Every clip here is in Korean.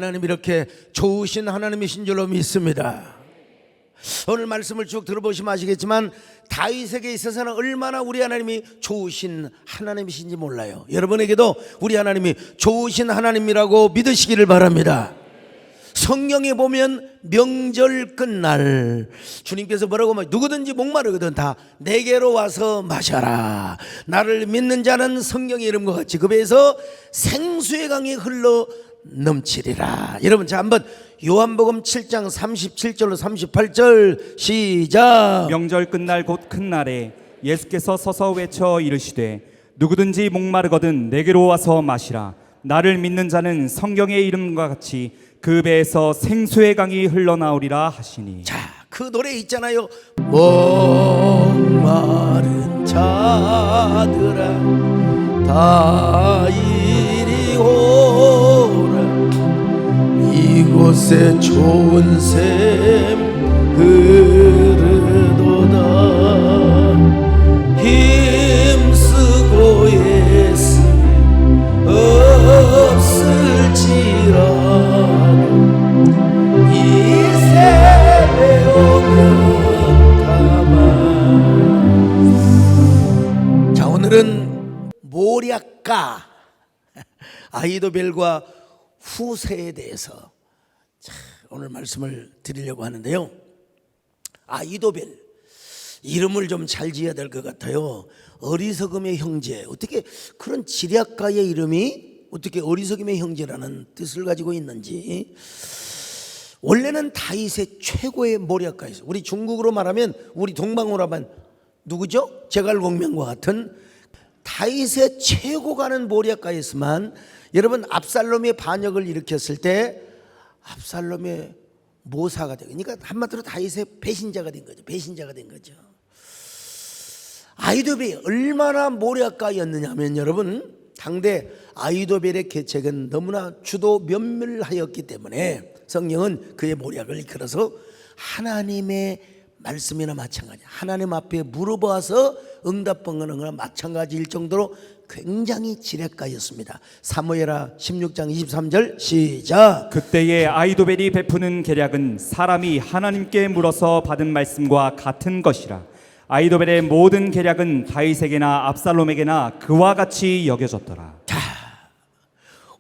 하나님 이렇게 좋으신 하나님이신 줄로 믿습니다. 오늘 말씀을 쭉 들어보시면 아시겠지만 다윗에게 있어서는 얼마나 우리 하나님이 좋으신 하나님이신지 몰라요. 여러분에게도 우리 하나님이 좋으신 하나님이라고 믿으시기를 바랍니다. 성경에 보면 명절 끝날 주님께서 뭐라고 말해요? 누구든지 목마르거든 다 내게로 와서 마셔라. 나를 믿는 자는 성경의 이름과 같이 그 배에서 생수의 강이 흘러 넘치리라. 여러분 자 한번 요한복음 7장 37절로 38절 시작. 명절 끝날 곧 큰 날에 예수께서 서서 외쳐 이르시되 누구든지 목마르거든 내게로 와서 마시라. 나를 믿는 자는 성경의 이름과 같이 그 배에서 생수의 강이 흘러나오리라 하시니. 자, 그 노래 있잖아요. 목마른 자들아 다 이리 오라. 이곳에 좋은 샘 흐르도다. 힘쓰고 애쓰면 없을지라도 이 샘에 오면 가만. 자, 오늘은 모략가 아히도벨과 후세에 대해서 오늘 말씀을 드리려고 하는데요. 아히도벨 이름을 좀 잘 지어야 될 것 같아요. 어리석음의 형제. 어떻게 그런 지략가의 이름이 어떻게 어리석음의 형제라는 뜻을 가지고 있는지. 원래는 다윗의 최고의 모략가였어요. 우리 중국으로 말하면 우리 동방으로 하면 누구죠? 제갈공명과 같은 다윗의 최고 가는 모략가였지만 여러분 압살롬의 반역을 일으켰을 때 압살롬의 모사가 되고 그러니까 한마디로 다윗의 배신자가 된 거죠. 배신자가 된 거죠. 아히도벨이 얼마나 모략가였느냐면 여러분 당대 아히도벨의 계책은 너무나 주도 면밀하였기 때문에 성경은 그의 모략을 이끌어서 하나님의 말씀이나 마찬가지 하나님 앞에 물어봐서 응답받는 거나 마찬가지일 정도로 굉장히 지략가였습니다. 사무엘하 16장 23절 시작. 그때에 아히도벨이 베푸는 계략은 사람이 하나님께 물어서 받은 말씀과 같은 것이라. 아히도벨의 모든 계략은 다윗에게나 압살롬에게나 그와 같이 여겨졌더라. 자,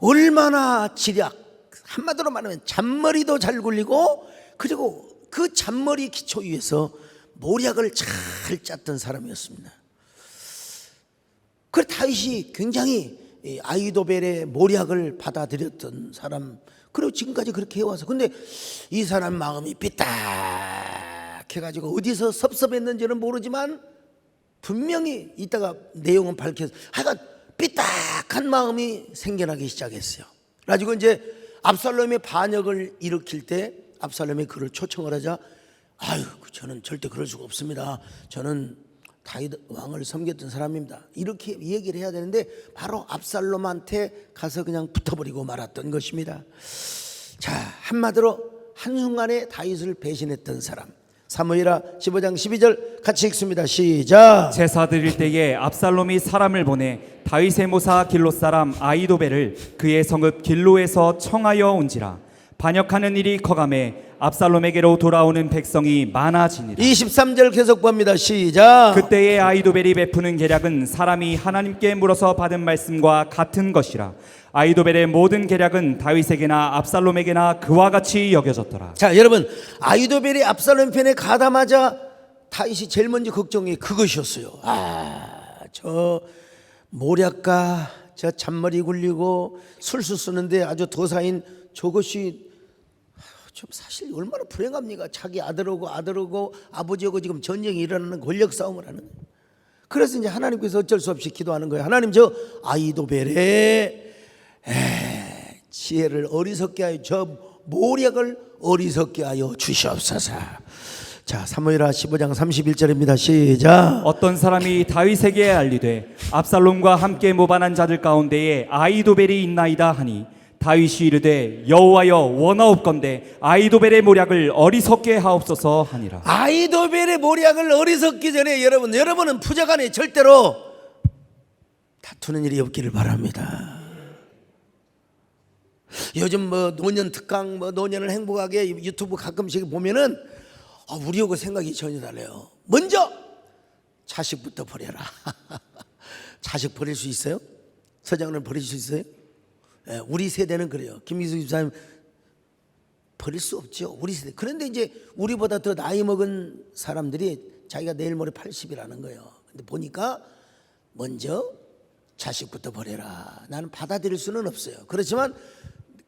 얼마나 지략, 한마디로 말하면 잔머리도 잘 굴리고 그리고 그 잔머리 기초 위에서 모략을 잘 짰던 사람이었습니다. 그래서 다윗이 굉장히 아히도벨의 모략을 받아들였던 사람. 그리고 지금까지 그렇게 해와서 근데 이 사람 마음이 삐딱해가지고 어디서 섭섭했는지는 모르지만 분명히 이따가 내용은 밝혀서 하여간 삐딱한 마음이 생겨나기 시작했어요. 그래가지고 이제 압살롬의 반역을 일으킬 때 압살롬이 그를 초청을 하자 아유 저는 절대 그럴 수가 없습니다. 저는 다윗 왕을 섬겼던 사람입니다. 이렇게 얘기를 해야 되는데 바로 압살롬한테 가서 그냥 붙어버리고 말았던 것입니다. 자, 한마디로 한순간에 다윗을 배신했던 사람. 사무엘하 15장 12절 같이 읽습니다. 시작. 제사 드릴 때에 압살롬이 사람을 보내 다윗의 모사 길로 사람 아히도벨을 그의 성읍 길로에서 청하여 온지라. 반역하는 일이 커가매 압살롬에게로 돌아오는 백성이 많아지니라. 23절 계속 봅니다. 시작. 그때에 아히도벨이 베푸는 계략은 사람이 하나님께 물어서 받은 말씀과 같은 것이라. 아히도벨의 모든 계략은 다윗에게나 압살롬에게나 그와 같이 여겨졌더라. 자, 여러분 아히도벨이 압살롬 편에 가다마자 다윗이 제일 먼저 걱정이 그것이었어요. 저 모략가 저 잔머리 굴리고 술수 쓰는데 아주 도사인 저것이 좀 사실 얼마나 불행합니까? 자기 아들하고 아버지하고 지금 전쟁이 일어나는 권력 싸움을 하는 거예요. 그래서 이제 하나님께서 어쩔 수 없이 기도하는 거예요. 하나님 저 아히도벨의 지혜를 어리석게 하여 저 모략을 어리석게 하여 주시옵소서. 자, 사무엘하 15장 31절입니다. 시작. 어떤 사람이 다윗에게 알리되 압살롬과 함께 모반한 자들 가운데에 아히도벨이 있나이다 하니 다윗이 이르되 여호와여 원하옵건대 아히도벨의 모략을 어리석게 하옵소서 하니라. 아히도벨의 모략을 어리석기 전에 여러분은 부자간에 절대로 다투는 일이 없기를 바랍니다. 요즘 뭐 노년 특강, 뭐 노년을 행복하게 유튜브 가끔씩 보면은 우리하고 생각이 전혀 달라요. 먼저 자식부터 버려라. 자식 버릴 수 있어요? 서장훈을 버릴 수 있어요? 예, 우리 세대는 그래요. 김기수 집사님 버릴 수 없죠. 우리 세대. 그런데 이제 우리보다 더 나이 먹은 사람들이 자기가 내일 모레 80이라는 거예요. 근데 보니까 먼저 자식부터 버려라. 나는 받아들일 수는 없어요. 그렇지만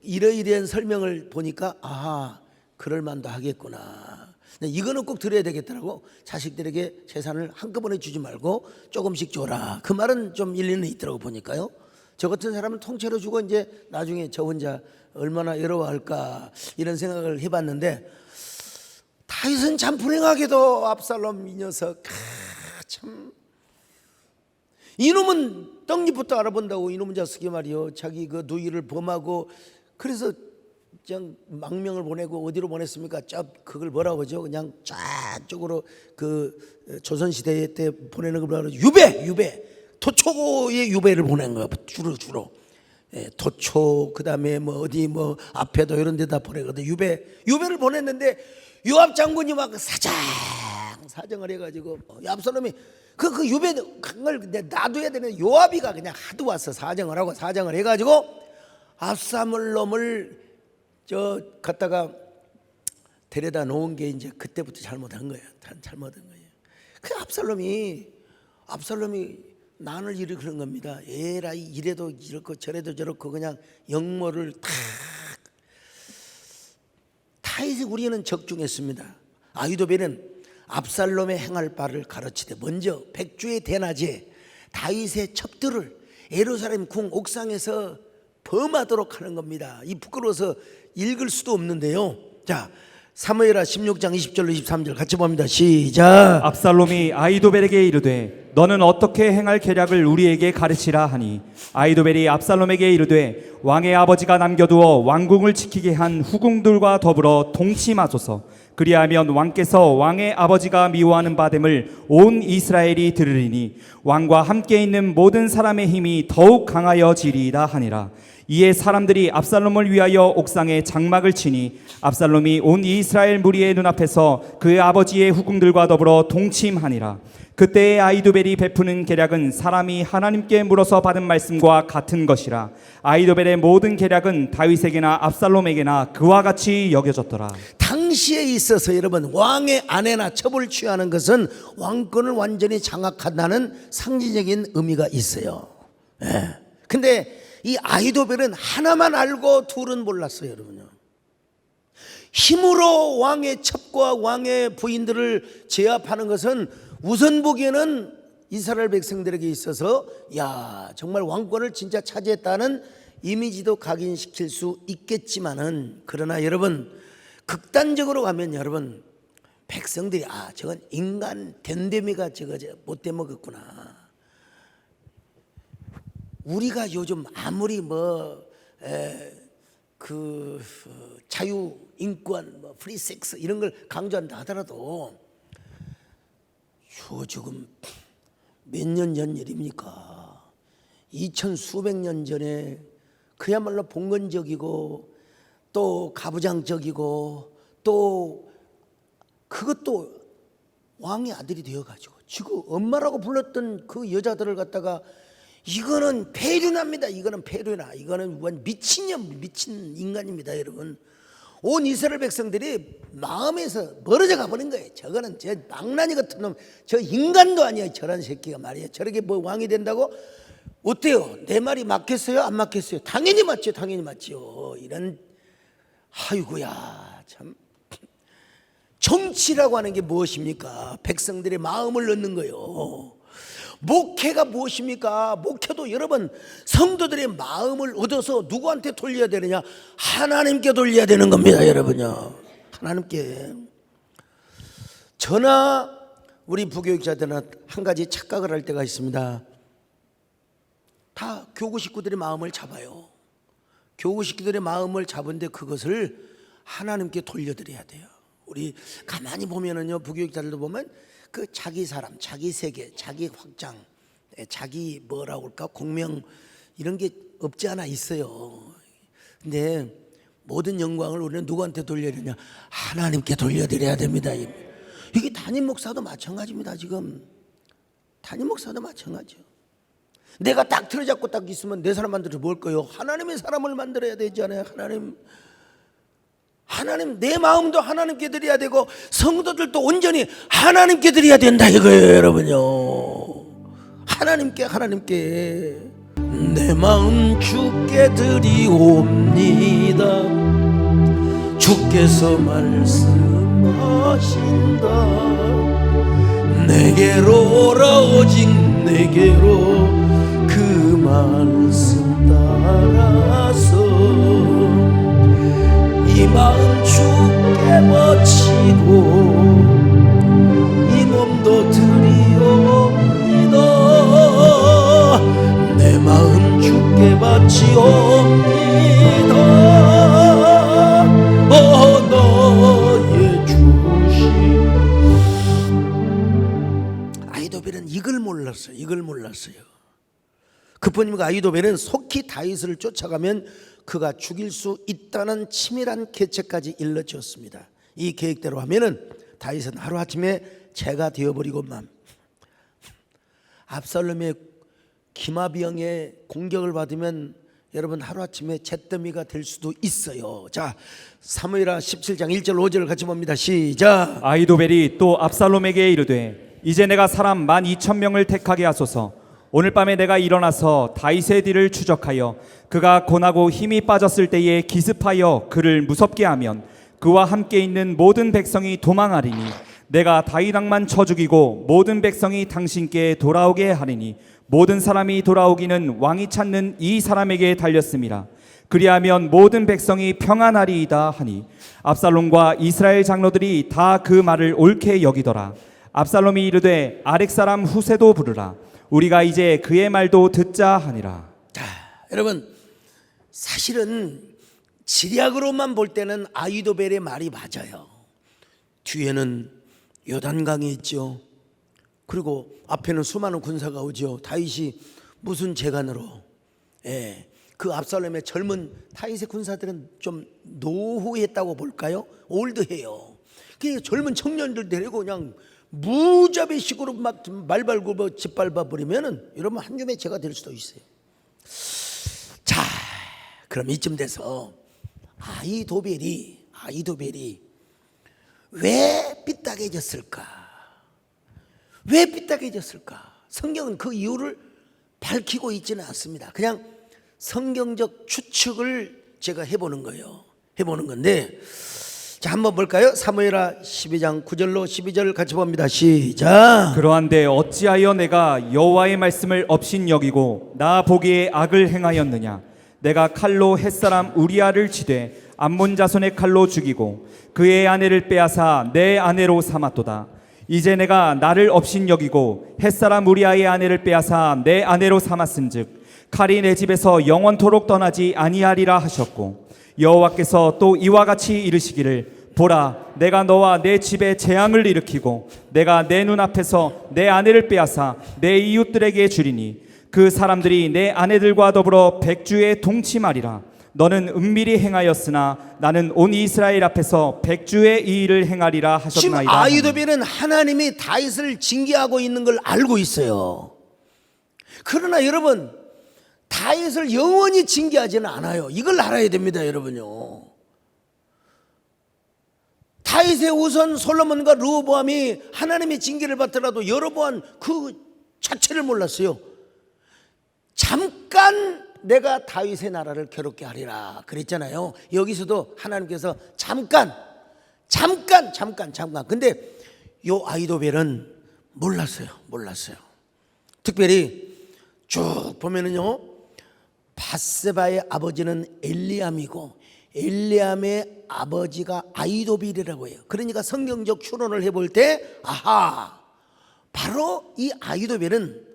이러이러한 설명을 보니까 그럴 만도 하겠구나. 근데 이거는 꼭 들어야 되겠더라고. 자식들에게 재산을 한꺼번에 주지 말고 조금씩 줘라. 그 말은 좀 일리는 있더라고 보니까요. 저 같은 사람은 통째로 주고 이제 나중에 저 혼자 얼마나 외로워할까 이런 생각을 해봤는데, 다윗은 참 불행하게도 압살롬 이 녀석 참, 이놈은 떡잎부터 알아본다고. 이놈은 자식이 말이요, 자기 그 누이를 범하고, 그래서 그냥 망명을 보내고 어디로 보냈습니까? 그걸 뭐라고 하죠? 그냥 저쪽으로 그 조선시대 때 보내는 걸 뭐라고 하죠? 유배 토초의 유배를 보낸 거야. 주로 예, 토초, 그 다음에 뭐 어디 뭐 앞에도 이런 데다 보내거든. 유배를 보냈는데 요압 장군이 막 사정을 해가지고 압살롬이 그 유배 걸 놔둬야 되는 요압이가 그냥 하도 와서 사정을 해가지고 압살롬을 저 갖다가 데려다 놓은 게 이제 그때부터 잘못한 거예요. 그 압살롬이 난을 일으키는 겁니다. 에라이, 이래도 이렇고 저래도 저렇고 그냥 역모를 다윗이 우리는 적중했습니다. 아히도벨은 압살롬의 행할 바를 가르치되 먼저 백주의 대낮에 다윗의 첩들을 예루살렘 궁 옥상에서 범하도록 하는 겁니다. 이 부끄러워서 읽을 수도 없는데요. 자, 사무엘하 16장 20절로 23절 같이 봅니다. 시작. 압살롬이 아히도벨에게 이르되 너는 어떻게 행할 계략을 우리에게 가르치라 하니, 아히도벨이 압살롬에게 이르되 왕의 아버지가 남겨두어 왕궁을 지키게 한 후궁들과 더불어 동침하소서. 그리하면 왕께서 왕의 아버지가 미워하는 바됨을 온 이스라엘이 들으리니 왕과 함께 있는 모든 사람의 힘이 더욱 강하여지리이다 하니라. 이에 사람들이 압살롬을 위하여 옥상에 장막을 치니 압살롬이 온 이스라엘 무리의 눈앞에서 그 아버지의 후궁들과 더불어 동침하니라. 그때의 아히도벨이 베푸는 계략은 사람이 하나님께 물어서 받은 말씀과 같은 것이라. 아히도벨의 모든 계략은 다윗에게나 압살롬에게나 그와 같이 여겨졌더라. 당시에 있어서 여러분, 왕의 아내나 첩을 취하는 것은 왕권을 완전히 장악한다는 상징적인 의미가 있어요. 예. 근데 이 아히도벨은 하나만 알고 둘은 몰랐어요, 여러분요. 힘으로 왕의 첩과 왕의 부인들을 제압하는 것은 우선 보기에는 이스라엘 백성들에게 있어서 정말 왕권을 진짜 차지했다는 이미지도 각인시킬 수 있겠지만은, 그러나 여러분, 극단적으로 가면 여러분, 백성들이 저건 인간 된괭이가 저거 못돼 먹었구나. 우리가 요즘 아무리 자유, 인권, 프리섹스 이런 걸 강조한다 하더라도 요즘 몇 년 전 일입니까? 2000 수백 년 전에 그야말로 봉건적이고 또 가부장적이고 또 그것도 왕의 아들이 되어가지고 지금 엄마라고 불렀던 그 여자들을 갖다가 이거는 폐륜합니다. 이거는 미친 인간입니다, 여러분. 온 이스라엘 백성들이 마음에서 멀어져 가버린 거예요. 저거는 저 망나니 같은 놈, 저 인간도 아니야, 저런 새끼가 말이야. 저렇게 뭐 왕이 된다고? 어때요? 내 말이 맞겠어요? 안 맞겠어요? 당연히 맞죠. 이런, 아이고야, 참. 정치라고 하는 게 무엇입니까? 백성들의 마음을 얻는 거예요. 목회가 무엇입니까? 목회도 여러분, 성도들의 마음을 얻어서 누구한테 돌려야 되느냐? 하나님께 돌려야 되는 겁니다, 여러분요. 하나님께. 저나 우리 부교육자들은 한 가지 착각을 할 때가 있습니다. 다 교구 식구들의 마음을 잡아요. 교구 식구들의 마음을 잡은데 그것을 하나님께 돌려드려야 돼요. 우리 가만히 보면은요, 부교육자들도 보면 그 자기 사람, 자기 세계, 자기 확장, 자기 뭐라고 할까, 공명 이런 게 없지 않아 있어요. 근데 모든 영광을 우리는 누구한테 돌려야 되냐? 하나님께 돌려드려야 됩니다. 이게 담임 목사도 마찬가지입니다. 지금 담임 목사도 마찬가지요. 내가 딱 틀어잡고 딱 있으면 내 사람 만들어서 뭘 거요? 하나님의 사람을 만들어야 되잖아요. 하나님 내 마음도 하나님께 드려야 되고 성도들도 온전히 하나님께 드려야 된다 이거예요, 여러분요. 하나님께 내 마음 주께 드리옵니다. 주께서 말씀하신다. 내게로 오라 오직 내게로 그 말씀 따라서 이 마음 주께 바치고 이 몸도 드리옵니다. 내 마음 주께 바치옵니다. 너의 주신 아히도벨은 이걸 몰랐어요. 그뿐이니까 아히도벨은 속히 다윗을 쫓아가면 그가 죽일 수 있다는 치밀한 계책까지 일러주었습니다. 이 계획대로 하면은 다윗은 하루아침에 재가 되어버리고 압살롬의 기마병의 공격을 받으면 여러분 하루아침에 잿더미가 될 수도 있어요. 자, 사무엘하 17장 1절 5절을 같이 봅니다. 시작. 아히도벨이 또 압살롬에게 이르되 이제 내가 사람 12,000명을 택하게 하소서. 오늘 밤에 내가 일어나서 다윗의 뒤를 추적하여 그가 고나고 힘이 빠졌을 때에 기습하여 그를 무섭게 하면 그와 함께 있는 모든 백성이 도망하리니 내가 다윗 왕만 쳐 죽이고 모든 백성이 당신께 돌아오게 하리니 모든 사람이 돌아오기는 왕이 찾는 이 사람에게 달렸음이라. 그리하면 모든 백성이 평안하리이다 하니 압살롬과 이스라엘 장로들이 다 그 말을 옳게 여기더라. 압살롬이 이르되 아렉 사람 후세도 부르라. 우리가 이제 그의 말도 듣자 하니라. 자, 여러분 사실은 지략으로만 볼 때는 아히도벨의 말이 맞아요. 뒤에는 요단강이 있죠. 그리고 앞에는 수많은 군사가 오죠. 다윗이 무슨 재간으로? 그 압살롬의 젊은 다윗의 군사들은 좀 노후했다고 볼까요? 올드해요. 그 젊은 청년들 데리고 그냥 무자비식으로 막 말발굽어 짓밟아 버리면은 여러분 한 줌의 죄가 될 수도 있어요. 자, 그럼 이쯤 돼서 아히도벨이 왜 삐딱해졌을까? 성경은 그 이유를 밝히고 있지는 않습니다. 그냥 성경적 추측을 제가 해보는 건데, 자, 한번 볼까요? 사무엘하 12장 9절로 12절 같이 봅니다. 시작. 그러한데 어찌하여 내가 여호와의 말씀을 업신여기고 나 보기에 악을 행하였느냐? 내가 칼로 햇사람 우리아를 치되 암몬 자손의 칼로 죽이고 그의 아내를 빼앗아 내 아내로 삼았도다. 이제 내가 나를 업신여기고 햇사람 우리아의 아내를 빼앗아 내 아내로 삼았은즉 칼이 내 집에서 영원토록 떠나지 아니하리라 하셨고, 여호와께서 또 이와 같이 이르시기를 보라, 내가 너와 내 집에 재앙을 일으키고 내가 내 눈앞에서 내 아내를 빼앗아 내 이웃들에게 주리니 그 사람들이 내 아내들과 더불어 백주에 동침하리라. 너는 은밀히 행하였으나 나는 온 이스라엘 앞에서 백주의 이 일을 행하리라 하셨나이다. 지금 아히도벨은 하나님이 다윗을 징계하고 있는 걸 알고 있어요. 그러나 여러분, 다윗을 영원히 징계하지는 않아요. 이걸 알아야 됩니다, 여러분요. 다윗의 우선 솔로몬과 르호보암이 하나님의 징계를 받더라도 여로보암 그 자체를 몰랐어요. 잠깐 내가 다윗의 나라를 괴롭게 하리라 그랬잖아요. 여기서도 하나님께서 잠깐. 근데 요 아히도벨은 몰랐어요. 특별히 쭉 보면은요, 밧세바의 아버지는 엘리암이고 엘리암의 아버지가 아히도벨이라고 해요. 그러니까 성경적 추론을 해볼 때, 아하, 바로 이 아히도벨은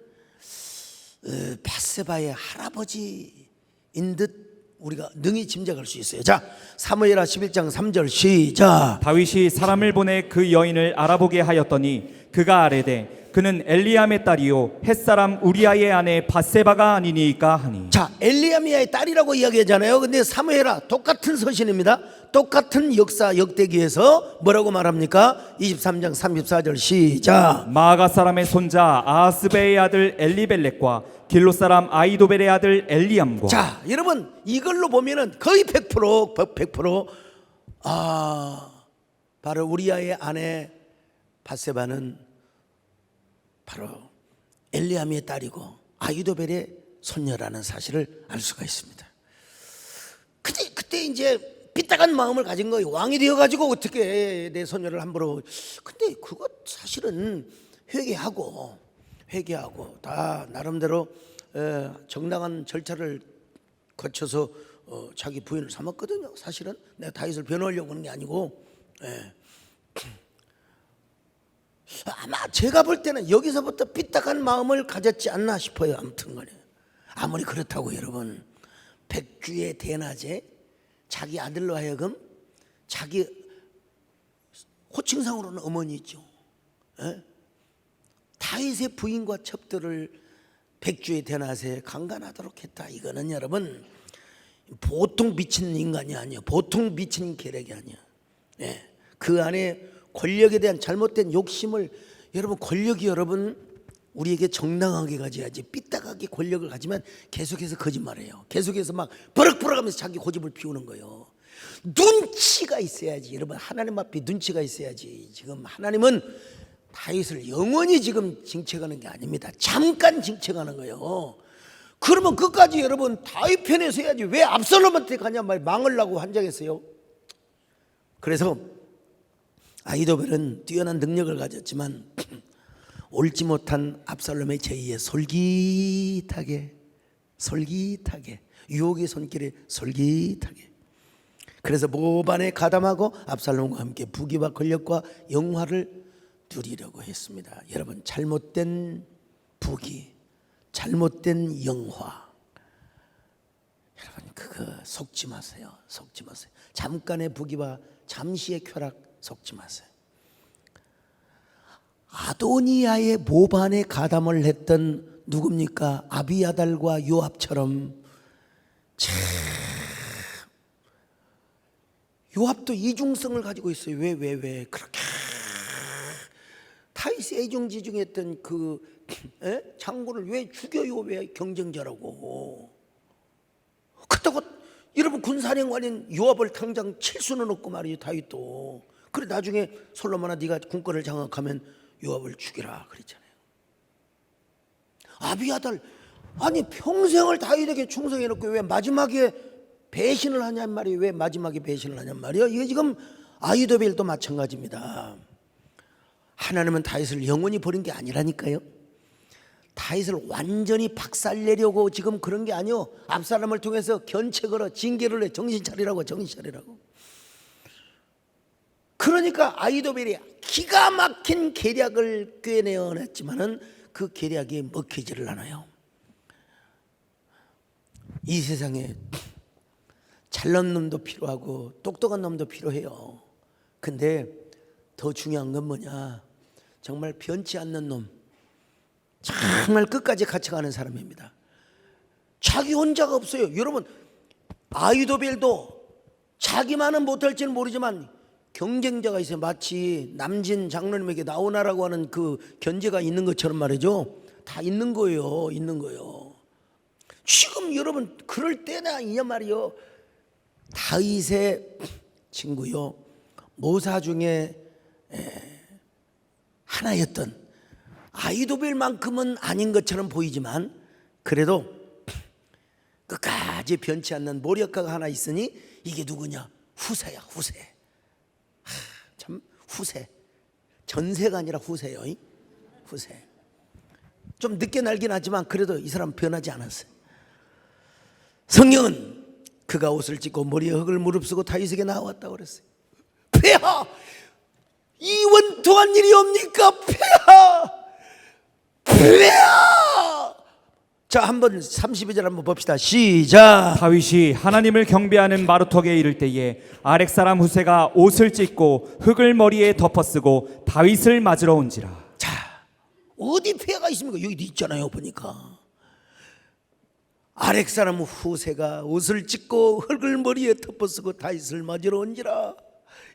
밧세바의 할아버지인 듯 우리가 능히 짐작할 수 있어요. 자, 사무엘하 11장 3절 시작. 다윗이 사람을 보내 그 여인을 알아보게 하였더니 그가 아뢰되 그는 엘리암의 딸이요 햇사람 우리아의 아내 바세바가 아니니까 하니. 자, 엘리야미야의 딸이라고 이야기하잖아요. 근데 사무엘아 똑같은 서신입니다. 똑같은 역사 역대기에서 뭐라고 말합니까? 23장 34절 시작. 마아가 사람의 손자 아하스베의 아들 엘리벨렉과 길로 사람 아이도벨의 아들 엘리암과. 자, 여러분 이걸로 보면은 거의 100% 바로 우리아의 아내 바세바는 바로 엘리야미의 딸이고 아이도벨의 손녀라는 사실을 알 수가 있습니다. 그때 이제 삐딱한 마음을 가진 거예요. 왕이 되어가지고 어떻게 내 손녀를 함부로. 근데 그것 사실은 회개하고 다 나름대로 정당한 절차를 거쳐서 자기 부인을 삼았거든요. 사실은 내가 다윗을 변호하려고 하는 게 아니고. 아마 제가 볼 때는 여기서부터 삐딱한 마음을 가졌지 않나 싶어요. 아무튼 간에 아무리 그렇다고 여러분, 백주의 대낮에 자기 아들로 하여금 자기 호칭상으로는 어머니죠, 다윗의 부인과 첩들을 백주의 대낮에 강간하도록 했다. 이거는 여러분 보통 미친 인간이 아니에요. 보통 미친 계략이 아니에요. 그 안에 권력에 대한 잘못된 욕심을, 여러분 권력이 여러분 우리에게 정당하게 가져야지. 삐딱하게 권력을 가지면 계속해서 거짓말해요. 계속해서 막 버럭버럭하면서 자기 고집을 피우는 거예요. 눈치가 있어야지. 여러분 하나님 앞에 눈치가 있어야지. 지금 하나님은 다윗을 영원히 지금 징책하는 게 아닙니다. 잠깐 징책하는 거예요. 그러면 끝까지 여러분 다윗 편에 서야지. 왜 압살롬한테 가냐 말 망하려고 한장했어요. 그래서 아이도벨은 뛰어난 능력을 가졌지만 옳지 못한 압살롬의 제의에 솔깃하게 유혹의 손길에 솔깃하게, 그래서 모반에 가담하고 압살롬과 함께 부귀와 권력과 영화를 누리려고 했습니다. 여러분 잘못된 부귀, 잘못된 영화, 여러분 그거 속지 마세요. 잠깐의 부귀와 잠시의 쾌락 속지 마세요. 아도니아의 모반에 가담을 했던 누굽니까? 아비아달과 요압처럼. 참 요압도 이중성을 가지고 있어요. 왜 그렇게 다윗이 애중지중했던 그 장군을 왜 죽여요? 왜 경쟁자라고. 그렇다고 여러분 군사령관인 요압을 당장 칠 수는 없고 말이에요. 다윗도. 그래 나중에 솔로몬아 네가 군권을 장악하면 요압을 죽이라 그랬잖아요. 아비아달 아니 평생을 다윗에게 충성해놓고 왜 마지막에 배신을 하냔 말이에요. 왜 마지막에 배신을 하냔 말이에요. 이게 지금 아이도벨도 마찬가지입니다. 하나님은 다윗을 영원히 버린 게 아니라니까요. 다윗을 완전히 박살내려고 지금 그런 게 아니요. 압살롬을 통해서 견책 걸어 징계를 해. 정신 차리라고. 그러니까 아이도벨이 기가 막힌 계략을 꿰내어냈지만은 그 계략이 먹히지를 않아요. 이 세상에 잘난 놈도 필요하고 똑똑한 놈도 필요해요. 근데 더 중요한 건 뭐냐? 정말 변치 않는 놈, 정말 끝까지 같이 가는 사람입니다. 자기 혼자가 없어요. 여러분 아이도벨도 자기만은 못할지는 모르지만 경쟁자가 있어요. 마치 남진 장로님에게 나오나라고 하는 그 견제가 있는 것처럼 말이죠. 다 있는 거예요. 지금 여러분 그럴 때나 이냐 말이요. 다윗의 친구요, 모사 중에 하나였던 아이도벨만큼은 아닌 것처럼 보이지만 그래도 끝까지 변치 않는 모력가가 하나 있으니 이게 누구냐? 후세야. 참 후세. 전세가 아니라 후세요. 후세. 좀 늦게 날긴 하지만 그래도 이 사람 변하지 않았어요. 성경은 그가 옷을 찢고 머리에 흙을 무릅쓰고 다윗에게 나왔다고 그랬어요. 폐하! 이 원통한 일이 옵니까? 폐하! 자, 한번 32절 한번 봅시다. 시작. 다윗이 하나님을 경배하는 마루턱에 이를 때에 아렉 사람 후세가 옷을 찢고 흙을 머리에 덮어쓰고 다윗을 맞으러 온지라. 자, 어디 폐하가 있습니까? 여기도 있잖아요. 보니까 아렉 사람 후세가 옷을 찢고 흙을 머리에 덮어쓰고 다윗을 맞으러 온지라.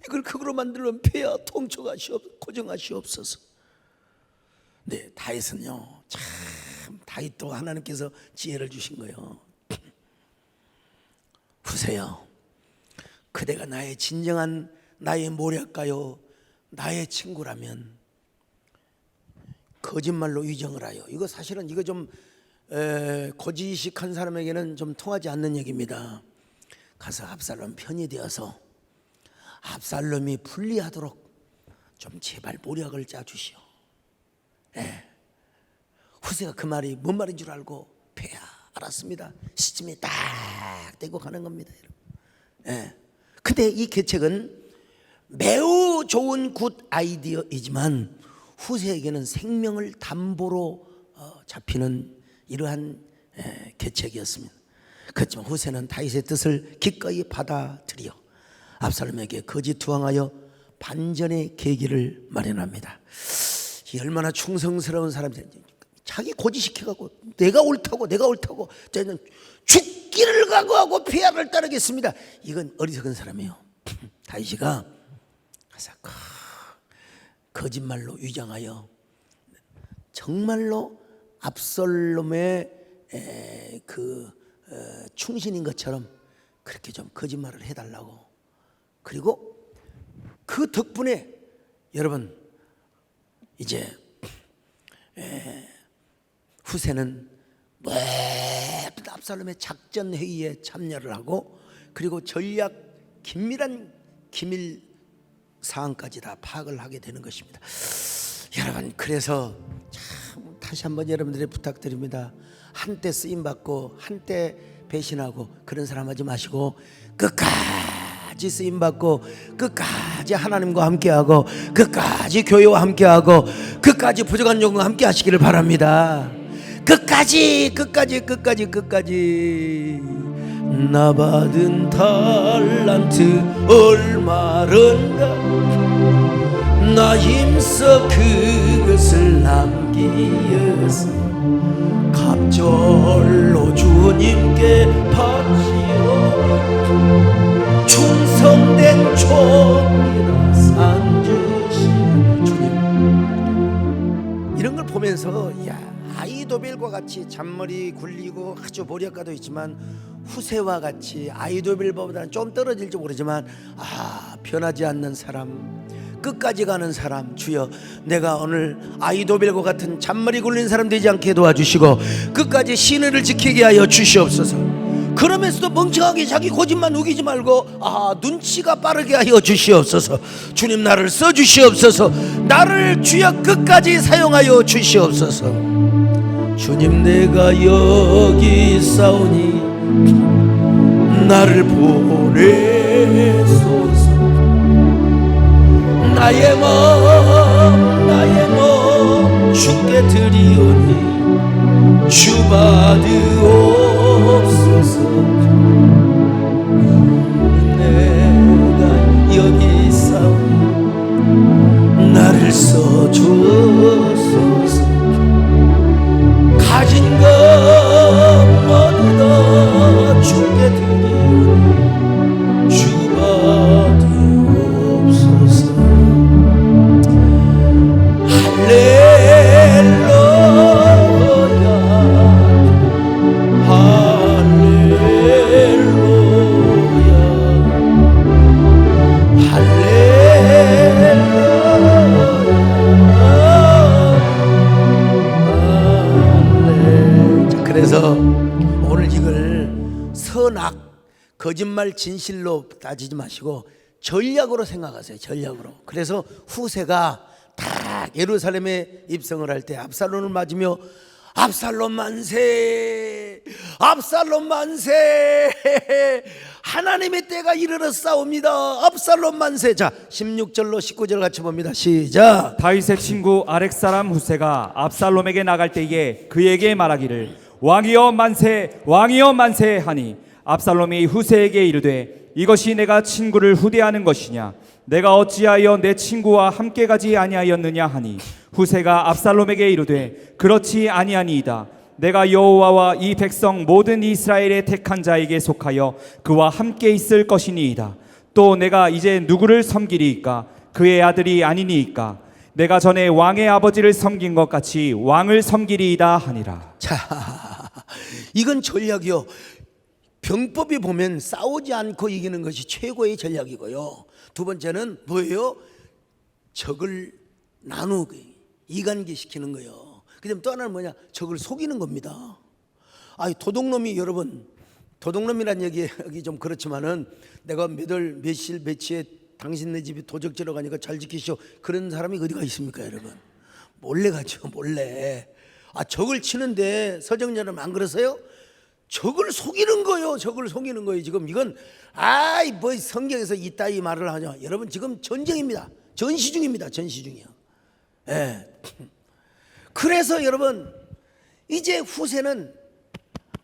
이걸 흙으로 만들면 폐하 고정하시옵소서. 네, 다윗은요, 참 다윗도 하나님께서 지혜를 주신 거예요. 후세여, 그대가 나의 진정한 나의 모략가요 나의 친구라면 거짓말로 위정을 하여. 이거 사실은 이거 좀 고지식한 사람에게는 좀 통하지 않는 얘기입니다. 가서 압살롬 편이 되어서 압살롬이 불리하도록 좀 제발 모략을 짜주시오. 후세가 그 말이 뭔 말인 줄 알고 폐하 알았습니다. 시침이 딱 떼고 가는 겁니다. 근데 이 계책은 매우 좋은 굿 아이디어이지만 후세에게는 생명을 담보로 잡히는 이러한 계책이었습니다. 그렇지만 후세는 다윗의 뜻을 기꺼이 받아들여 압살롬에게 거짓 투항하여 반전의 계기를 마련합니다. 이 얼마나 충성스러운 사람인지. 자기 고지시켜갖고 내가 옳다고 저는 죽기를 각오하고 폐하를 따르겠습니다. 이건 어리석은 사람이에요. 다윗이가 가서 거짓말로 위장하여 정말로 압살롬의 충신인 것처럼 그렇게 좀 거짓말을 해달라고. 그리고 그 덕분에 여러분 이제 후세는 모든 압살롬의 작전 회의에 참여를 하고 그리고 전략 긴밀한 기밀 사항까지 다 파악을 하게 되는 것입니다. 여러분, 그래서 참 다시 한번 여러분들이 부탁드립니다. 한때 쓰임 받고 한때 배신하고 그런 사람 하지 마시고 끝까지 쓰임 받고 끝까지 하나님과 함께하고 끝까지 교회와 함께하고 끝까지 부족한 영과 함께 하시기를 바랍니다. 끝까지 나 받은 달란트 얼마른가 나 힘써 그것을 남기어서 갑절로 주님께 바치어 충성된 종이라 상 주신 주님. 이런 걸 보면서 아이도벨과 같이 잔머리 굴리고 아주 모략가도 있지만 후세와 같이 아이도벨보다는 좀 떨어질지 모르지만 변하지 않는 사람, 끝까지 가는 사람, 주여 내가 오늘 아이도벨과 같은 잔머리 굴린 사람 되지 않게 도와주시고 끝까지 신의를 지키게 하여 주시옵소서. 그러면서도 멍청하게 자기 고집만 우기지 말고 눈치가 빠르게 하여 주시옵소서. 주님 나를 써주시옵소서. 나를 주여 끝까지 사용하여 주시옵소서. 주님 내가 여기 있사오니 나를 보내소서. 나의 몸 주께 드리오니 주 받으옵소서. 내가 여기 있사오니 나를 써주소서. 가진 것 모두 다 주께 드리오니 주 받으옵소서. 할렐루야 할렐루야 할렐루야. 그래서 오늘 이걸 선악, 거짓말, 진실로 따지지 마시고 전략으로 생각하세요. 전략으로. 그래서 후세가 딱 예루살렘에 입성을 할 때 압살롬을 맞으며 압살롬 만세, 압살롬 만세, 하나님의 때가 이르렀사옵니다. 압살롬 만세. 자, 16절로 19절 같이 봅니다. 시작. 다윗의 친구 아렉 사람 후세가 압살롬에게 나갈 때에 그에게 말하기를 왕이여 만세, 왕이여 만세 하니 압살롬이 후세에게 이르되 이것이 내가 친구를 후대하는 것이냐? 내가 어찌하여 내 친구와 함께 가지 아니하였느냐 하니 후세가 압살롬에게 이르되 그렇지 아니하니이다. 내가 여호와와 이 백성 모든 이스라엘의 택한 자에게 속하여 그와 함께 있을 것이니이다. 또 내가 이제 누구를 섬기리이까? 그의 아들이 아니니이까? 내가 전에 왕의 아버지를 섬긴 것 같이 왕을 섬기리이다 하니라. 자, 이건 전략이요. 병법이 보면 싸우지 않고 이기는 것이 최고의 전략이고요. 두 번째는 뭐예요? 적을 나누기, 이간기 시키는 거예요. 그다음 또 하나는 뭐냐? 적을 속이는 겁니다. 도둑놈이, 여러분, 도둑놈이란 얘기 좀 그렇지만은 내가 몇일 며칠에 당신네 집이 도적질러 가니까 잘 지키시오, 그런 사람이 어디가 있습니까, 여러분? 몰래 가죠, 몰래. 적을 치는데 서정여러분 안 그러세요? 적을 속이는 거예요. 적을 속이는 거예요. 지금 이건 뭐 성경에서 이따위 말을 하냐. 여러분 지금 전쟁입니다. 전시 중입니다. 전시 중이요. 예. 그래서 여러분 이제 후세는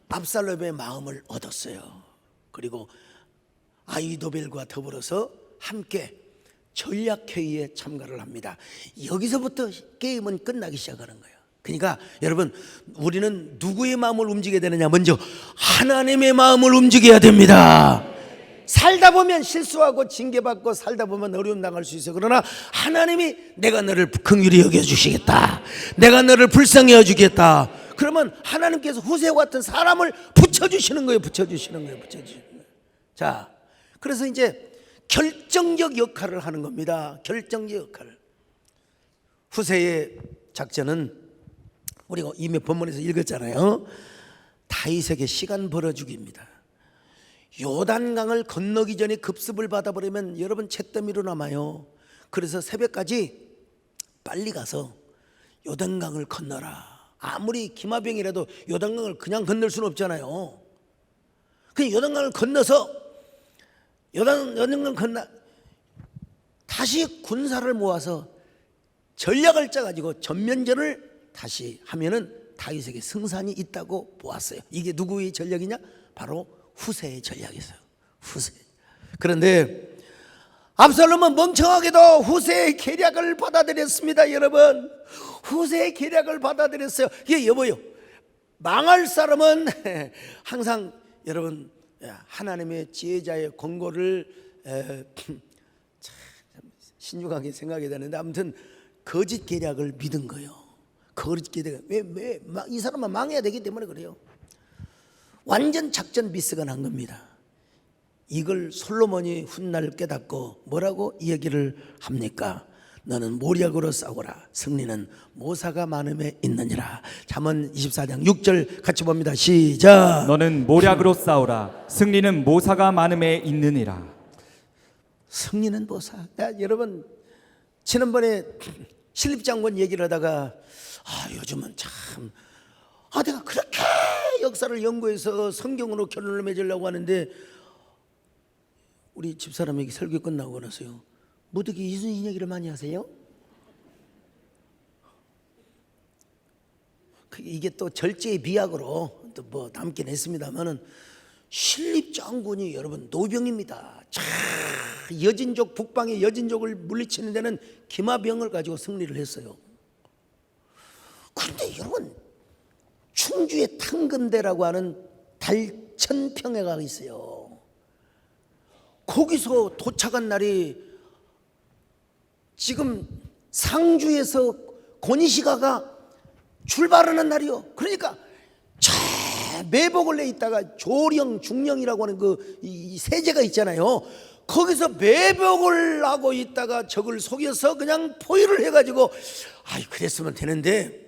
압살롬의 마음을 얻었어요. 그리고 아히도벨과 더불어서 함께 전략회의에 참가를 합니다. 여기서부터 게임은 끝나기 시작하는 거예요. 그러니까 여러분, 우리는 누구의 마음을 움직여야 되느냐? 먼저 하나님의 마음을 움직여야 됩니다. 살다 보면 실수하고 징계받고 살다 보면 어려움 당할 수 있어요. 그러나 하나님이 내가 너를 긍휼히 여겨주시겠다, 내가 너를 불쌍히 여주겠다, 그러면 하나님께서 후세와 같은 사람을 붙여주시는 거예요. 붙여주시는 거예요. 자, 그래서 이제 결정적 역할을 하는 겁니다. 결정적 역할을. 후세의 작전은 우리가 이미 본문에서 읽었잖아요. 다윗에게 시간 벌어주기입니다. 요단강을 건너기 전에 급습을 받아버리면 여러분 잿더미로 남아요. 그래서 새벽까지 빨리 가서 요단강을 건너라. 아무리 기마병이라도 요단강을 그냥 건널 수는 없잖아요. 그 요단강을 건너서 요단강을 건너 다시 군사를 모아서 전략을 짜가지고 전면전을 다시 하면은 다윗에게 승산이 있다고 보았어요. 이게 누구의 전략이냐? 바로 후세의 전략이었어요. 후세. 그런데 압살롬은 멍청하게도 후세의 계략을 받아들였습니다. 여러분, 후세의 계략을 받아들였어요. 이게 여보요, 망할 사람은 항상 여러분 하나님의 지혜자의 권고를 신중하게 생각해야 되는데, 아무튼 거짓 계략을 믿은 거예요. 거짓 계략. 왜 이 사람은 망해야 되기 때문에 그래요. 완전 작전 미스가 난 겁니다. 이걸 솔로몬이 훗날 깨닫고 뭐라고 이 얘기를 합니까? 너는 모략으로 싸우라. 승리는 모사가 많음에 있느니라. 잠언 24장 6절 같이 봅니다. 시작. 너는 모략으로 싸우라. 승리는 모사가 많음에 있느니라. 승리는 모사. 여러분, 지난번에 신립장군 얘기를 하다가 요즘은 참 내가 그렇게 역사를 연구해서 성경으로 결론을 맺으려고 하는데, 우리 집사람에게 설교 끝나고 나서요, 무더기 이순신 얘기를 많이 하세요? 이게 또 절제의 비약으로 또 뭐 남긴 했습니다만은, 신립장군이 여러분 노병입니다. 여진족, 북방의 여진족을 물리치는 데는 기마병을 가지고 승리를 했어요. 그런데 여러분, 충주의 탕금대라고 하는 달천평야가 있어요. 거기서 도착한 날이 지금 상주에서 권희시가가 출발하는 날이요. 그러니까 매복을 내 있다가 조령, 중령이라고 하는 이 세제가 있잖아요. 거기서 매복을 하고 있다가 적을 속여서 그냥 포위를 해가지고, 그랬으면 되는데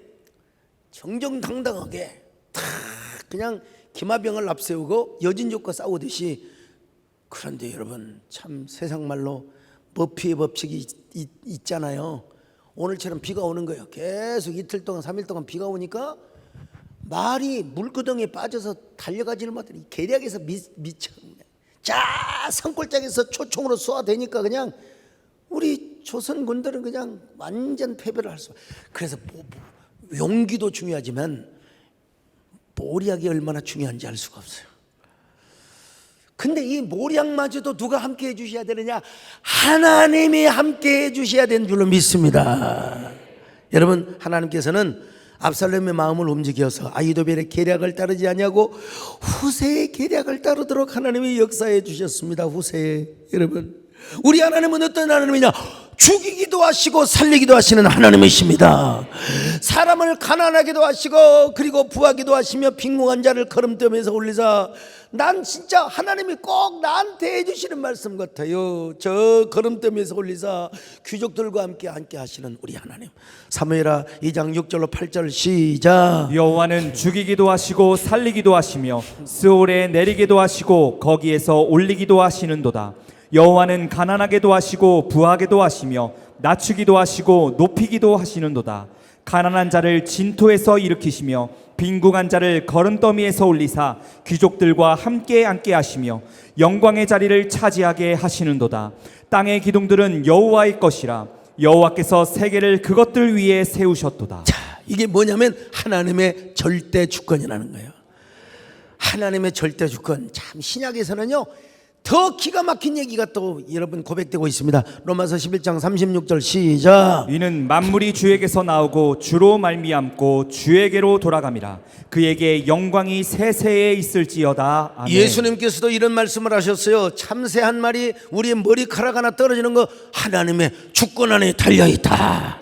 정정당당하게 다 그냥 기마병을 앞세우고 여진족과 싸우듯이. 그런데 여러분, 참 세상 말로 머피의 법칙이 있잖아요. 오늘처럼 비가 오는 거예요. 계속 이틀 동안 3일 동안 비가 오니까 말이 물구덩이에 빠져서 달려가지를 못하니 계략에서 미쳐. 자, 산골짜기에서 초총으로 쏘아대니까 그냥 우리 조선군들은 그냥 완전 패배를 할 수. 그래서 용기도 중요하지만 모략이 얼마나 중요한지 알 수가 없어요. 근데 이 모략마저도 누가 함께 해주셔야 되느냐? 하나님이 함께 해주셔야 되는 줄로 믿습니다. 여러분, 하나님께서는 압살롬의 마음을 움직여서 아히도벨의 계략을 따르지 아니하고 후세의 계략을 따르도록 하나님이 역사해 주셨습니다. 후세에. 여러분, 우리 하나님은 어떤 하나님이냐? 죽이기도 하시고 살리기도 하시는 하나님이십니다. 사람을 가난하게도 하시고 그리고 부하기도 하시며 빈궁한 자를 거름떠면서 올리사, 난 진짜 하나님이 꼭 나한테 해주시는 말씀 같아요. 저 거름떠면서 올리사 귀족들과 함께 하시는 우리 하나님. 사무엘하 2장 6절로 8절 시작. 여호와는 죽이기도 하시고 살리기도 하시며 스올에 내리기도 하시고 거기에서 올리기도 하시는도다. 여호와는 가난하게도 하시고 부하게도 하시며 낮추기도 하시고 높이기도 하시는도다. 가난한 자를 진토에서 일으키시며 빈궁한 자를 거름더미에서 올리사 귀족들과 함께 앉게 하시며 영광의 자리를 차지하게 하시는도다. 땅의 기둥들은 여호와의 것이라 여호와께서 세계를 그것들 위에 세우셨도다. 자, 이게 뭐냐면 하나님의 절대 주권이라는 거예요. 하나님의 절대 주권. 참 신약에서는요 더 기가 막힌 얘기가 또 여러분 고백되고 있습니다. 로마서 11장 36절 시작. 이는 만물이 주에게서 나오고 주로 말미암고 주에게로 돌아감이라. 그에게 영광이 세세에 있을지어다. 아멘. 예수님께서도 이런 말씀을 하셨어요. 참새 한 마리 우리의 머리카락 하나 떨어지는 거 하나님의 주권 안에 달려있다.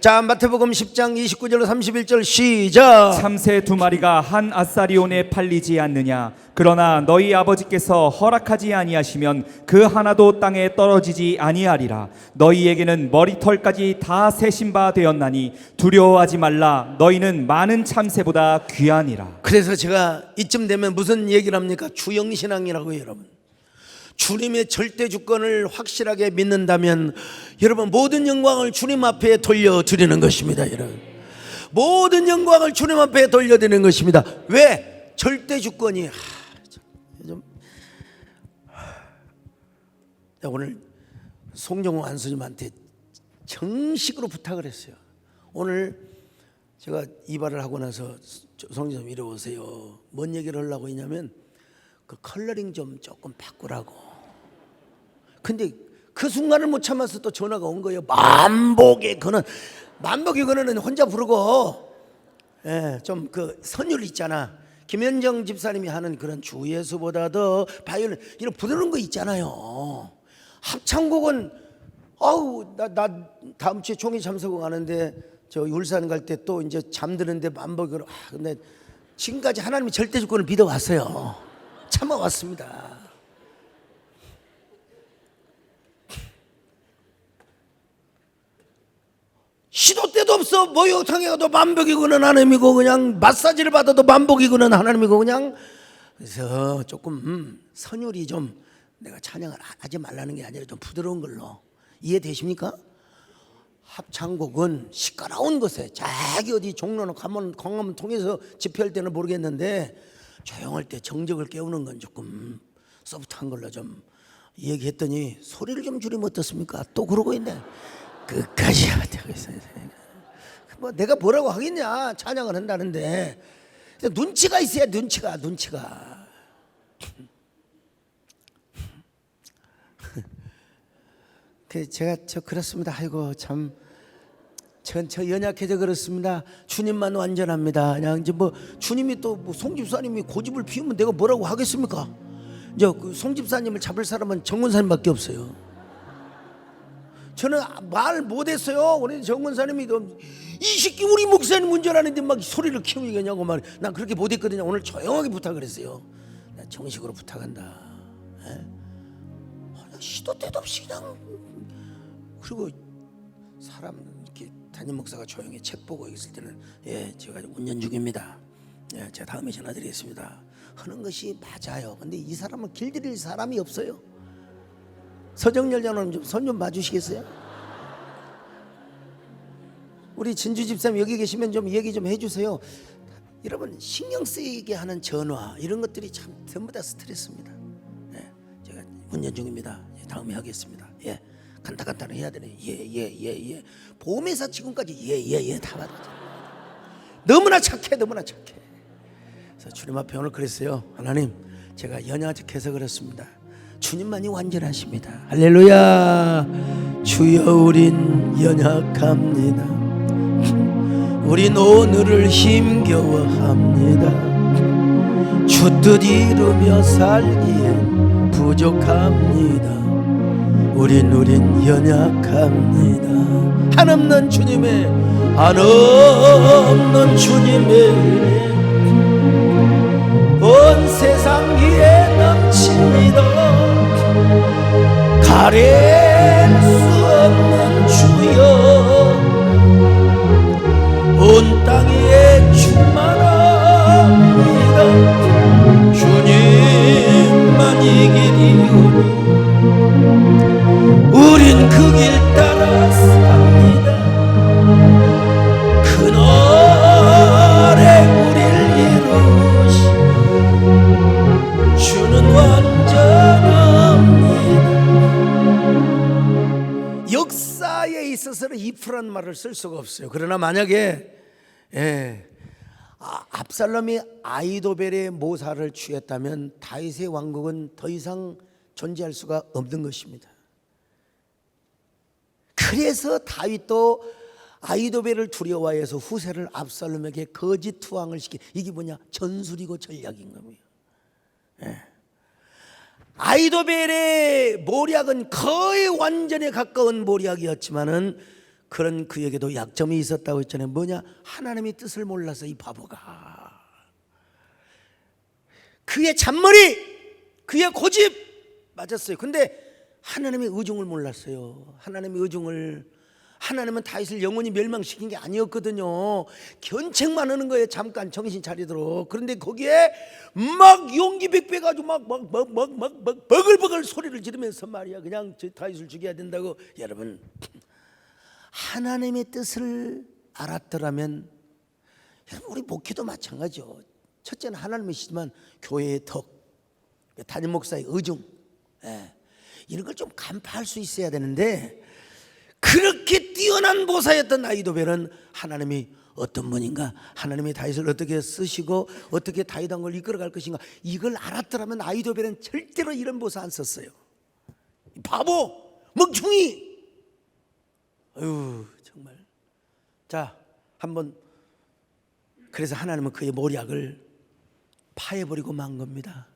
자, 마태복음 10장 29절로 31절 시작. 참새 두 마리가 한 아사리온에 팔리지 않느냐? 그러나 너희 아버지께서 허락하지 아니하시면 그 하나도 땅에 떨어지지 아니하리라. 너희에게는 머리털까지 다 세신 바 되었나니 두려워하지 말라. 너희는 많은 참새보다 귀하니라. 그래서 제가 이쯤 되면 무슨 얘기를 합니까? 주영신앙이라고요, 여러분. 주님의 절대 주권을 확실하게 믿는다면 여러분 모든 영광을 주님 앞에 돌려드리는 것입니다. 여러분 모든 영광을 주님 앞에 돌려드리는 것입니다. 왜? 절대 주권이 오늘 송정호 안수님한테 정식으로 부탁을 했어요. 오늘 제가 이발을 하고 나서 송정님 이리 오세요. 뭔 얘기를 하려고 했냐면 그 컬러링 좀 조금 바꾸라고. 근데 그 순간을 못 참아서 또 전화가 온 거예요. 만복의 근원은 혼자 부르고, 예, 좀 그 선율 있잖아. 김현정 집사님이 하는 그런 주 예수보다 더 바이올린 이런 부르는 거 있잖아요. 합창곡은 나 다음 주에 총회 참석을 가는데 저 울산 갈 때 또 이제 잠드는데 만복으로 근데 지금까지 하나님이 절대 주권을 믿어왔어요. 참아왔습니다. 시도 때도 없어. 목욕탕에 가도 만복이고는 하나님이고 그냥 마사지를 받아도 만복이고는 하나님이고 그냥. 그래서 조금 선율이 좀 내가 찬양을 하지 말라는 게 아니라 좀 부드러운 걸로 이해되십니까? 합창곡은 시끄러운 것에 자기 어디 종로나 광화문 통해서 집회할 때는 모르겠는데 조용할 때 정적을 깨우는 건 조금 소프트한 걸로 좀 얘기했더니 소리를 좀 줄이면 어떻습니까? 또 그러고 있네. 끝까지 하고 있어요. 뭐 내가 뭐라고 하겠냐? 찬양을 한다는데 눈치가 있어야 눈치가. 제가 그렇습니다. 아이고 참. 저 연약해져 그렇습니다. 주님만 완전합니다. 그냥 이제 뭐 주님이 또 뭐 송집사님이 고집을 피우면 내가 뭐라고 하겠습니까? 이제 그 송집사님을 잡을 사람은 정권사님밖에 없어요. 저는 말 못했어요. 우리 정권사님이 이 새끼 우리 목사님 운전하는데 막 소리를 키우겠냐고 말. 난 그렇게 못했거든요. 오늘 조용하게 부탁을 했어요. 나 정식으로 부탁한다. 시도 때도 없이 그냥. 그리고 사람 이렇게 담임 목사가 조용히 책 보고 있을 때는 제가 운전 중입니다. 제가 다음에 전화드리겠습니다. 하는 것이 맞아요. 근데 이 사람은 길들일 사람이 없어요. 서정열 장로님 좀 손 좀 봐주시겠어요? 우리 진주 집사님 여기 계시면 좀 얘기 좀 해주세요. 여러분 신경 쓰이게 하는 전화 이런 것들이 참 전부 다 스트레스입니다. 제가 운전 중입니다. 다음에 하겠습니다. 간단히 해야 되네. 예. 보험회사 직원까지 다 받았죠. 너무나 착해. 그래서 주님 앞에 오늘 그랬어요. 하나님 제가 연약해서 그렇습니다. 주님만이 완전하십니다. 할렐루야. 주여 우린 연약합니다. 우린 오늘을 힘겨워합니다. 주 뜻 이루며 살기엔 부족합니다. 우린 연약합니다. 한없는 주님의 은혜 온 세상 위에 넘칩니다. 가릴 수 없는 주여 온 땅 위에 충만합니다. 주님만 이기리오니 우린 그 길 따라 삽니다. 그날에 우릴 이루시 주는 완전합니다. 역사에 있어서는 if라는 말을 쓸 수가 없어요. 그러나 만약에 압살롬이 아히도벨의 모사를 취했다면 다윗의 왕국은 더 이상 존재할 수가 없는 것입니다. 그래서 다윗도 아히도벨을 두려워해서 후세를 압살롬에게 거짓 투항을 시키. 이게 뭐냐? 전술이고 전략인 겁니다. 아히도벨의 모략은 거의 완전에 가까운 모략이었지만은 그런 그에게도 약점이 있었다고 했잖아요. 뭐냐? 하나님의 뜻을 몰라서 이 바보가 그의 잔머리, 그의 고집 맞았어요. 근데 하나님의 의중을 몰랐어요. 하나님은 다윗을 영원히 멸망시킨 게 아니었거든요. 견책만 하는 거예요. 잠깐 정신 차리도록. 그런데 거기에 막 용기 백배 가지고 막 버글버글 소리를 지르면서 말이야. 그냥 다윗을 죽여야 된다고. 여러분, 하나님의 뜻을 알았더라면, 여러분 우리 목회도 마찬가지죠. 첫째는 하나님이시지만 교회의 덕, 담임 목사의 의중, 이런 걸 좀 간파할 수 있어야 되는데, 그렇게 뛰어난 보사였던 아히도벨은 하나님이 어떤 분인가, 하나님이 다윗을 어떻게 쓰시고 어떻게 다윗 왕국을 이끌어갈 것인가, 이걸 알았더라면 아히도벨은 절대로 이런 보사 안 썼어요. 바보, 멍충이. 정말. 자, 한번, 그래서 하나님은 그의 모략을 파해버리고 만 겁니다.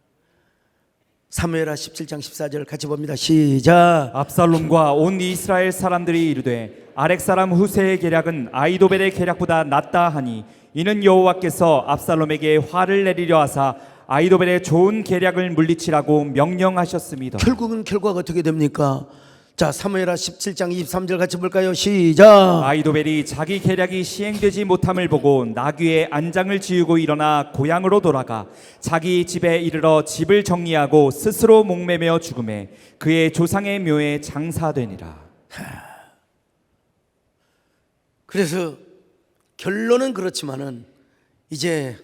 사무엘하 17장 14절 같이 봅니다. 시작. 압살롬과 온 이스라엘 사람들이 이르되 아렉 사람 후세의 계략은 아히도벨의 계략보다 낫다 하니, 이는 여호와께서 압살롬에게 화를 내리려 하사 아히도벨의 좋은 계략을 물리치라고 명령하셨습니다. 결국은 결과가 어떻게 됩니까? 자, 사무엘하 17장 23절 같이 볼까요? 시작. 아히도벨이 자기 계략이 시행되지 못함을 보고 나귀의 안장을 지우고 일어나 고향으로 돌아가 자기 집에 이르러 집을 정리하고 스스로 목매며 죽음에 그의 조상의 묘에 장사되니라. 그래서 결론은 그렇지만은 이제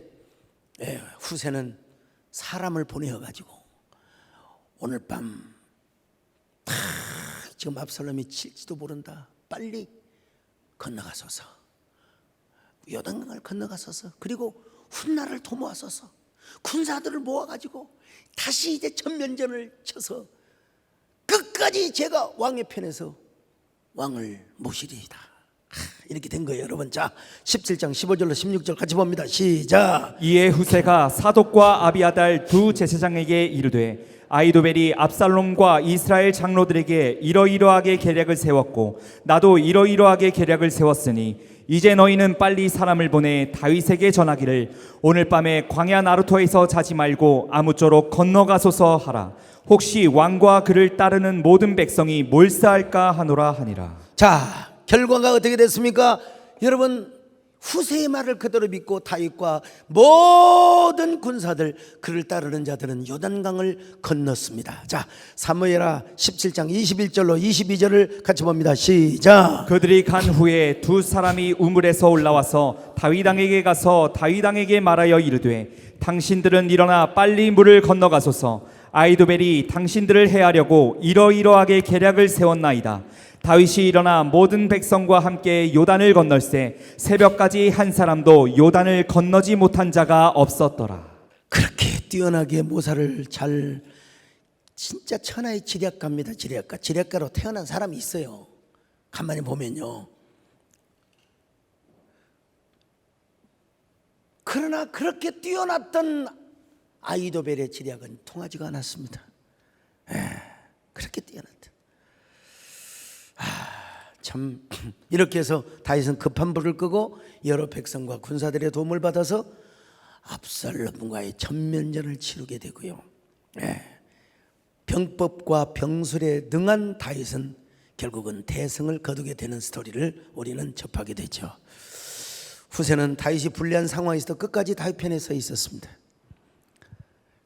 후세는 사람을 보내어 가지고 오늘 밤 지금 압살롬이 칠지도 모른다. 빨리 건너가소서. 요단강을 건너가소서. 그리고 훗날을 도모하소서. 군사들을 모아가지고 다시 이제 전면전을 쳐서 끝까지 제가 왕의 편에서 왕을 모시리이다. 이렇게 된 거예요, 여러분. 자, 17장 15절로 16절 같이 봅니다. 시작. 이에 후세가 사독과 아비아달 두 제사장에게 이르되 아히도벨이 압살롬과 이스라엘 장로들에게 이러이러하게 계략을 세웠고 나도 이러이러하게 계략을 세웠으니 이제 너희는 빨리 사람을 보내 다윗에게 전하기를 오늘 밤에 광야 나루토에서 자지 말고 아무쪼록 건너가소서 하라. 혹시 왕과 그를 따르는 모든 백성이 몰사할까 하노라 하니라. 자, 결과가 어떻게 됐습니까? 여러분, 후세의 말을 그대로 믿고 다윗과 모든 군사들, 그를 따르는 자들은 요단강을 건넜습니다. 자, 사무엘하 17장 21절로 22절을 같이 봅니다. 시작. 그들이 간 후에 두 사람이 우물에서 올라와서 다윗 왕에게 가서 다윗 왕에게 말하여 이르되 당신들은 일어나 빨리 물을 건너가소서. 아히도벨이 당신들을 해하려고 이러이러하게 계략을 세웠나이다. 다윗이 일어나 모든 백성과 함께 요단을 건널세 새벽까지 한 사람도 요단을 건너지 못한 자가 없었더라. 그렇게 뛰어나게 모사를 잘, 진짜 천하의 지략가입니다. 지략가로 태어난 사람이 있어요. 가만히 보면요. 그러나 그렇게 뛰어났던 아히도벨의 지략은 통하지가 않았습니다. 그렇게 뛰어났다. 참 이렇게 해서 다윗은 급한 불을 끄고 여러 백성과 군사들의 도움을 받아서 압살롬과의 전면전을 치르게 되고요. 병법과 병술에 능한 다윗은 결국은 대승을 거두게 되는 스토리를 우리는 접하게 되죠. 후세는 다윗이 불리한 상황에서도 끝까지 다윗 편에 서 있었습니다.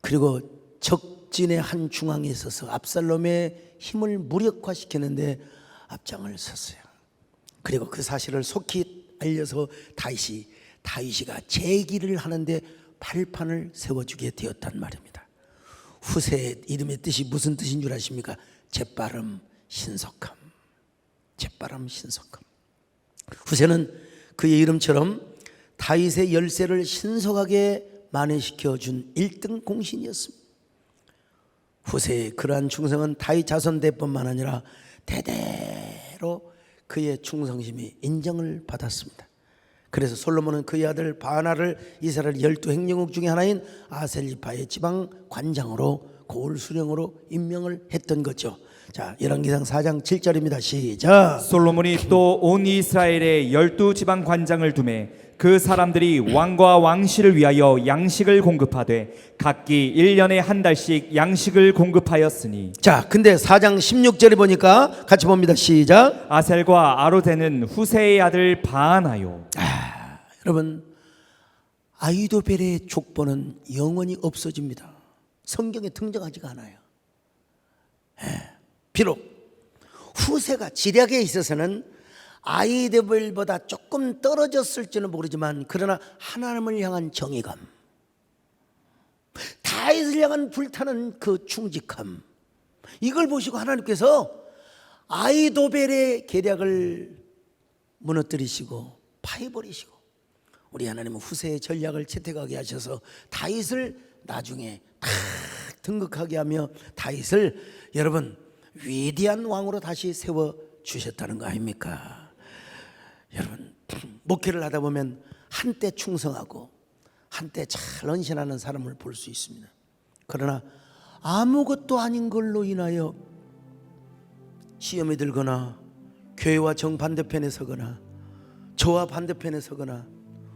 그리고 적진의 한 중앙에 있어서 압살롬의 힘을 무력화시키는데 앞장을 섰어요. 그리고 그 사실을 속히 알려서 다윗이가 제기를 하는데 발판을 세워주게 되었단 말입니다. 후세의 이름의 뜻이 무슨 뜻인 줄 아십니까? 재빠름, 신속함. 재빠름, 신속함. 후세는 그의 이름처럼 다윗의 열쇠를 신속하게 만회시켜 준 1등 공신이었습니다. 후세의 그러한 충성은 다윗 자손대뿐만 아니라 대대로 그의 충성심이 인정을 받았습니다. 그래서 솔로몬은 그의 아들 바나를 이스라엘 12행정국 중에 하나인 아셀리파의 지방 관장으로 고을 수령으로 임명을 했던 거죠. 자, 열왕기상 4장 7절입니다. 시작. 솔로몬이 또 온 이스라엘에 12지방 관장을 두매 그 사람들이 왕과 왕실을 위하여 양식을 공급하되 각기 1년에 한 달씩 양식을 공급하였으니. 자, 근데 4장 16절에 보니까 같이 봅니다. 시작. 아셀과 아로데는 후세의 아들 바하나요. 여러분, 아히도벨의 족보는 영원히 없어집니다. 성경에 등장하지가 않아요. 비록 후세가 지략에 있어서는 아히도벨보다 조금 떨어졌을지는 모르지만, 그러나 하나님을 향한 정의감, 다윗을 향한 불타는 그 충직함, 이걸 보시고 하나님께서 아히도벨의 계략을 무너뜨리시고 파해버리시고, 우리 하나님은 후세의 전략을 채택하게 하셔서 다윗을 나중에 탁 등극하게 하며 다윗을 여러분 위대한 왕으로 다시 세워주셨다는 거 아닙니까? 여러분, 목회를 하다 보면 한때 충성하고 한때 잘 헌신하는 사람을 볼 수 있습니다. 그러나 아무것도 아닌 걸로 인하여 시험에 들거나 교회와 정반대편에 서거나 저와 반대편에 서거나,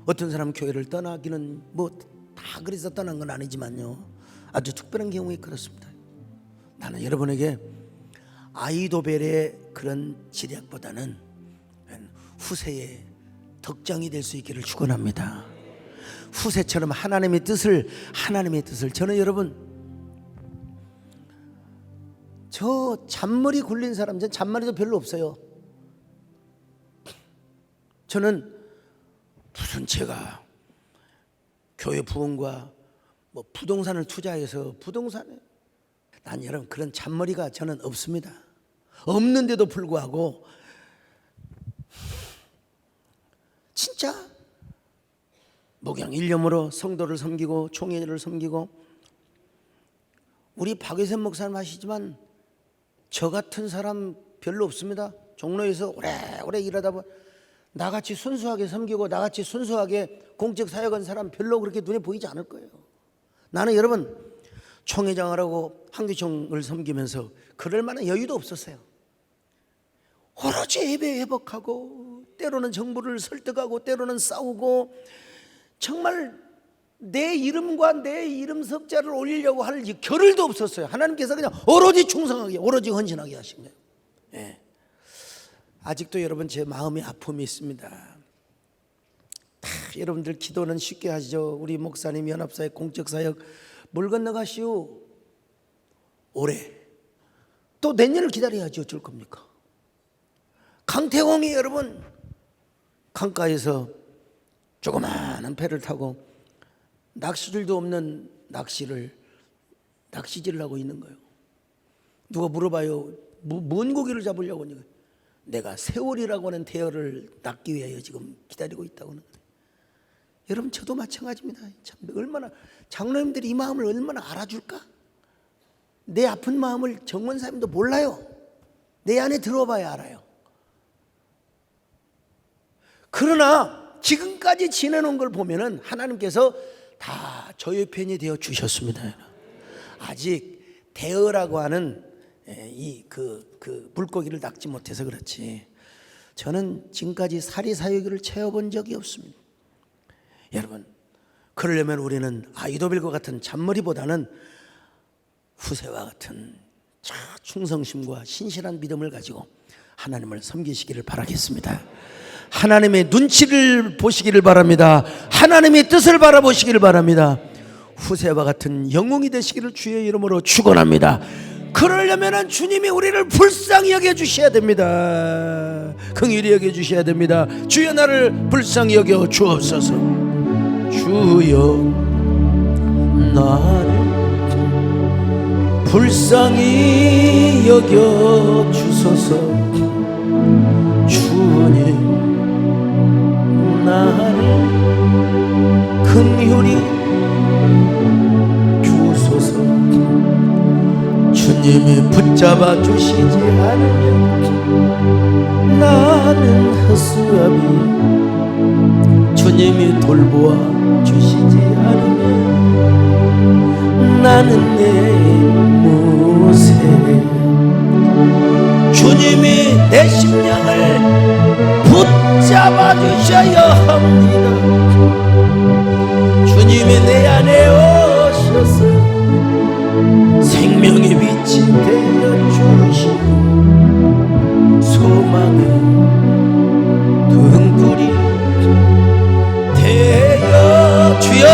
어떤 사람 교회를 떠나기는 뭐 다 그래서 떠난 건 아니지만요, 아주 특별한 경우에 그렇습니다. 나는 여러분에게 아히도벨의 그런 지략보다는 후세의 덕장이 될 수 있기를 축원합니다. 후세처럼 하나님의 뜻을 저는 여러분, 저 잔머리 굴린 사람, 전 잔머리도 별로 없어요. 저는 무슨 제가 교회 부흥과 뭐 부동산을 투자해서 부동산에, 난 여러분 그런 잔머리가 저는 없습니다. 없는데도 불구하고 진짜 목양 일념으로 성도를 섬기고 총회를 섬기고, 우리 박예선 목사님 하시지만 저 같은 사람 별로 없습니다. 종로에서 오래 일하다 보면 나같이 순수하게 섬기고 나같이 순수하게 공적 사역한 사람 별로 그렇게 눈에 보이지 않을 거예요. 나는 여러분 총회장을 하고 한교총을 섬기면서 그럴 만한 여유도 없었어요. 오로지 예배 회복하고, 때로는 정부를 설득하고, 때로는 싸우고, 정말 내 이름과 내 이름 석자를 올리려고 할 겨를도 없었어요. 하나님께서 그냥 오로지 충성하게, 오로지 헌신하게 하신 거예요. 예. 아직도 여러분 제 마음에 아픔이 있습니다. 여러분들 기도는 쉽게 하시죠. 우리 목사님 연합사역 공적사역 물 건너가시오. 올해 또 내년을 기다려야지 어쩔 겁니까? 강태공이 여러분 강가에서 조그마한 배를 타고 낚시줄도 없는 낚시질을 하고 있는 거예요. 누가 물어봐요. 뭔 고기를 잡으려고 하니까 내가 세월이라고 하는 대어를 낚기 위하여 지금 기다리고 있다고 하는 거예요. 여러분 저도 마찬가지입니다. 참 얼마나 장로님들이 이 마음을 얼마나 알아줄까? 내 아픈 마음을 정원사님도 몰라요. 내 안에 들어봐야 알아요. 그러나 지금까지 지내놓은 걸 보면은 하나님께서 다 저의 편이 되어 주셨습니다. 아직 대어라고 하는 그 물고기를 낚지 못해서 그렇지, 저는 지금까지 사리사욕을 채워본 적이 없습니다. 여러분, 그러려면 우리는 아이도벨과 같은 잔머리보다는 후세와 같은 충성심과 신실한 믿음을 가지고 하나님을 섬기시기를 바라겠습니다. 하나님의 눈치를 보시기를 바랍니다. 하나님의 뜻을 바라보시기를 바랍니다. 후세와 같은 영웅이 되시기를 주의 이름으로 축원합니다. 그러려면 주님이 우리를 불쌍히 여겨 주셔야 됩니다. 긍휼히 여겨 주셔야 됩니다. 주여 나를 불쌍히 여겨 주옵소서. 주여 나를 불쌍히 여겨 주소서. 주님 나를 긍휼히 주소서. 주님이 붙잡아 주시지 않으면 나는 허수아비, 주님이 돌보아 주시지 않으면 나는 내 무새. 주님이 내 심령을 붙잡아 주셔야 합니다. 주님이 내 안에 오셔서 생명의 빛이 되어 주시고 소망의 등불이 되어 주여